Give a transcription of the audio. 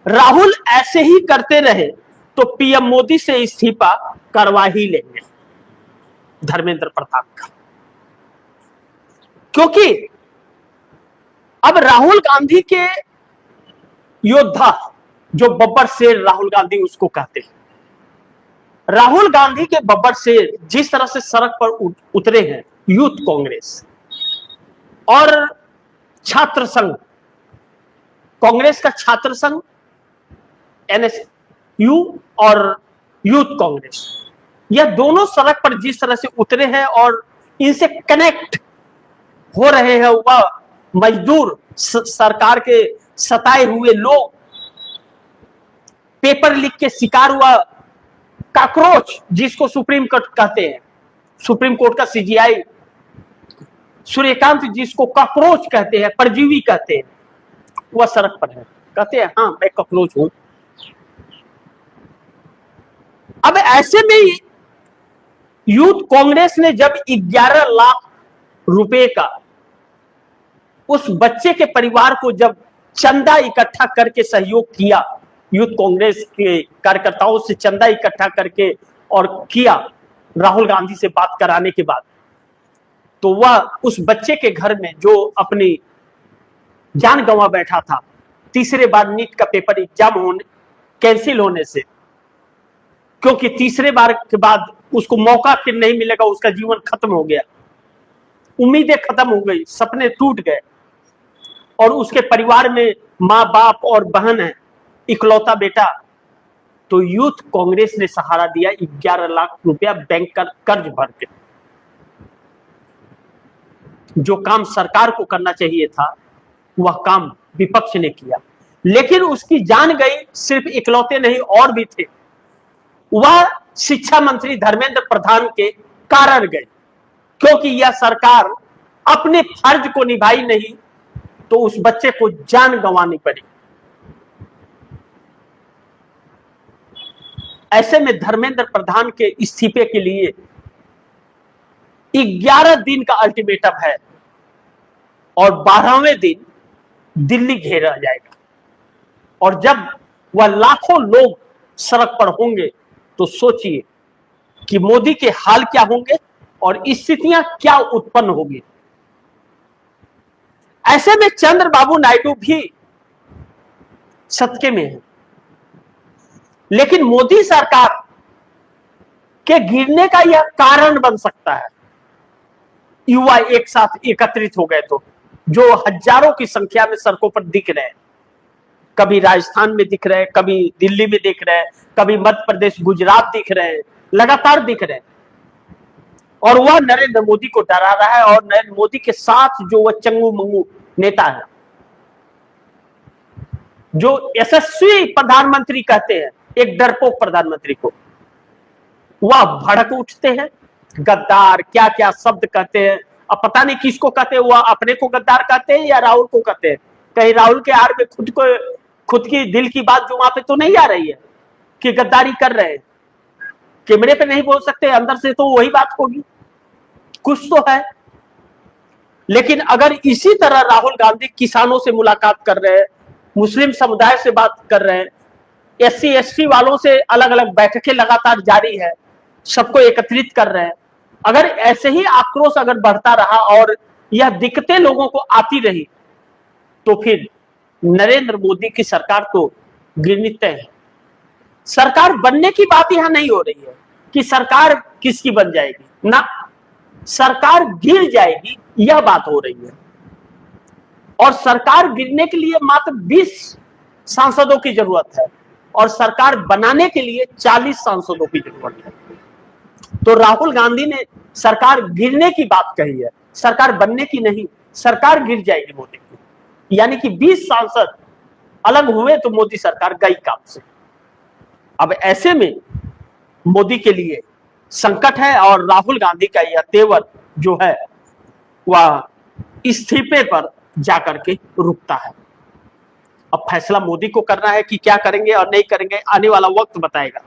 राहुल ऐसे ही करते रहे तो पीएम मोदी से इस्तीफा करवा ही लेंगे धर्मेंद्र प्रधान का, क्योंकि अब राहुल गांधी के योद्धा जो बब्बर शेर राहुल गांधी उसको कहते हैं, राहुल गांधी के बब्बर शेर जिस तरह से सड़क पर उतरे हैं यूथ कांग्रेस और छात्र संघ, कांग्रेस का छात्र संघ एनएसयू और यूथ कांग्रेस, यह दोनों सड़क पर जिस तरह से उतरे हैं और इनसे कनेक्ट हो रहे हैं वह मजदूर, सरकार के सताए हुए लोग, पेपर लीक के शिकार हुआ कॉकरोच जिसको सुप्रीम कोर्ट कहते हैं, सुप्रीम कोर्ट का सीजीआई सूर्यकांत जिसको कॉकरोच कहते हैं, परजीवी कहते हैं, वह सड़क पर है, कहते हैं हाँ मैं कॉकरोच हूं। अब ऐसे में यूथ कांग्रेस ने जब 11 लाख रुपए का उस बच्चे के परिवार को जब चंदा इकट्ठा करके सहयोग किया, यूथ कांग्रेस के कार्यकर्ताओं से चंदा इकट्ठा करके और किया राहुल गांधी से बात कराने के बाद, तो वह उस बच्चे के घर में जो अपनी जान गंवा बैठा था तीसरे बार नीट का पेपर एग्जाम कैंसिल होने से, क्योंकि तीसरे बार के बाद उसको मौका फिर नहीं मिलेगा, उसका जीवन खत्म हो गया, उम्मीदें खत्म हो गई, सपने टूट गए और उसके परिवार में माँ बाप और बहन है, इकलौता बेटा, तो यूथ कांग्रेस ने सहारा दिया 11 लाख रुपया बैंक का कर्ज भर के। जो काम सरकार को करना चाहिए था वह काम विपक्ष ने किया, लेकिन उसकी जान गई सिर्फ इकलौते नहीं और भी थे, वह शिक्षा मंत्री धर्मेंद्र प्रधान के कारण गए, क्योंकि यह सरकार अपने फर्ज को निभाई नहीं तो उस बच्चे को जान गंवानी पड़ी। ऐसे में धर्मेंद्र प्रधान के इस्तीफे के लिए 11 दिन का अल्टीमेटम है और 12वें दिन दिल्ली घेरा जाएगा, और जब वह लाखों लोग सड़क पर होंगे तो सोचिए कि मोदी के हाल क्या होंगे और स्थितियां क्या उत्पन्न होगी। ऐसे में चंद्रबाबू नायडू भी सत्के में है, लेकिन मोदी सरकार के गिरने का यह कारण बन सकता है। युवा एक साथ एकत्रित हो गए तो जो हजारों की संख्या में सड़कों पर दिख रहे हैं, कभी राजस्थान में दिख रहे हैं, कभी दिल्ली में दिख रहे हैं, कभी मध्य प्रदेश गुजरात दिख रहे हैं, लगातार दिख रहे हैं, और वह नरेंद्र मोदी को डरा रहा है और नरेंद्र मोदी के साथ जो वह चंगू मंगू नेता है जो यशस्वी प्रधानमंत्री कहते हैं, एक डरपोक प्रधानमंत्री को, वह भड़क उठते हैं, गद्दार क्या क्या शब्द कहते हैं, अब पता नहीं किसको कहते हैं, वह अपने को गद्दार कहते हैं या राहुल को कहते हैं, कहीं राहुल के आड़ में खुद की दिल की बात जो वहां पे तो नहीं आ रही है कि गद्दारी कर रहे हैं, कैमरे पे नहीं बोल सकते, अंदर से तो वही बात होगी, कुछ तो है। लेकिन अगर इसी तरह राहुल गांधी किसानों से मुलाकात कर रहे हैं, मुस्लिम समुदाय से बात कर रहे हैं, एससी एसटी वालों से अलग अलग बैठकें लगातार जारी है, सबको एकत्रित कर रहे हैं, अगर ऐसे ही आक्रोश अगर बढ़ता रहा और यह दिक्कतें लोगों को आती रही तो फिर नरेंद्र मोदी की सरकार तो गिरनी तय है। सरकार बनने की बात यहां नहीं हो रही है कि सरकार किसकी बन जाएगी, ना, सरकार गिर जाएगी यह बात हो रही है, और सरकार गिरने के लिए मात्र 20 सांसदों की जरूरत है और सरकार बनाने के लिए 40 सांसदों की जरूरत है। तो राहुल गांधी ने सरकार गिरने की बात कही है, सरकार बनने की नहीं, सरकार गिर जाएगी मोदी की, यानी कि 20 सांसद अलग हुए तो मोदी सरकार गई काम से। अब ऐसे में मोदी के लिए संकट है और राहुल गांधी का यह तेवर जो है वह इस्तीफे पर जाकर के रुकता है। अब फैसला मोदी को करना है कि क्या करेंगे और नहीं करेंगे, आने वाला वक्त बताएगा।